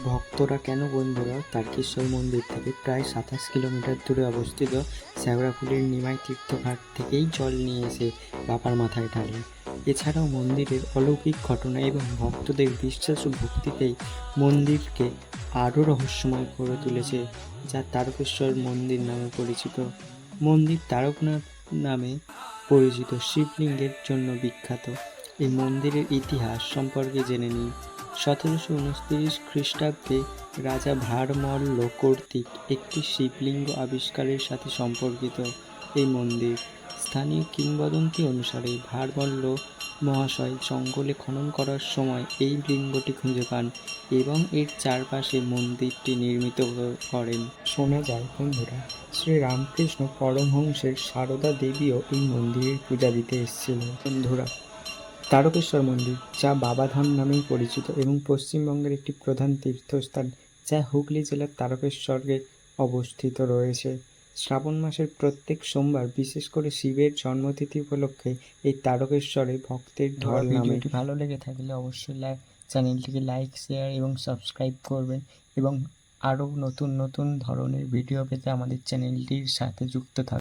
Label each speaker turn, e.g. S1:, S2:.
S1: ভক্তরা কেন বন্ধুরা তারকেশ্বর মন্দির থেকে প্রায় ২৭ কিলোমিটার দূরে অবস্থিত শ্যাওড়াফুলির নিমাই তীর্থঘাট থেকেই জল নিয়ে এসে বাবার মাথায় ঢালেন। এছাড়াও মন্দিরের অলৌকিক ঘটনা এবং ভক্তদের বিশ্বাস ও ভক্তিতেই মন্দিরকে আরও রহস্যময় করে তুলেছে, যা তারকেশ্বর মন্দির নামে পরিচিত। মন্দির তারকনাথ নামে পরিচিত শিবলিঙ্গের জন্য বিখ্যাত। এই মন্দিরের ইতিহাস সম্পর্কে জেনে নিই। ১৭২৯ খ্রিস্টাব্দে রাজা ভারমল্ল কর্তৃক একটি শিবলিঙ্গ আবিষ্কারের সাথে সম্পর্কিত এই মন্দির। স্থানীয় কিংবদন্তি অনুসারে ভারমল্ল মহাশয় জঙ্গলে খনন করার সময় এই লিঙ্গটি খুঁজে পান এবং এর চারপাশে মন্দিরটি নির্মিত করেন। শোনা যায় বন্ধুরা, শ্রী রামকৃষ্ণ পরমহংসের সারদা দেবীও এই মন্দিরের পূজা দিতে এসেছিলেন। বন্ধুরা, তারকেশ্বর মন্দির, যা বাবাধাম নামেই পরিচিত এবং পশ্চিমবঙ্গের একটি প্রধান তীর্থস্থান, যা হুগলি জেলার তারকেশ্বরে অবস্থিত রয়েছে। শ্রাবণ মাসের প্রত্যেক সোমবার, বিশেষ করে শিবের জন্মতিথি উপলক্ষে এই তারকেশ্বরে ভক্তের ঢল নামে। ভিডিওটি ভালো লেগে থাকলে অবশ্যই চ্যানেলটিকে লাইক, শেয়ার এবং সাবস্ক্রাইব করবেন এবং আরও নতুন নতুন ধরনের ভিডিও পেতে আমাদের চ্যানেলটির সাথে যুক্ত থাকবেন।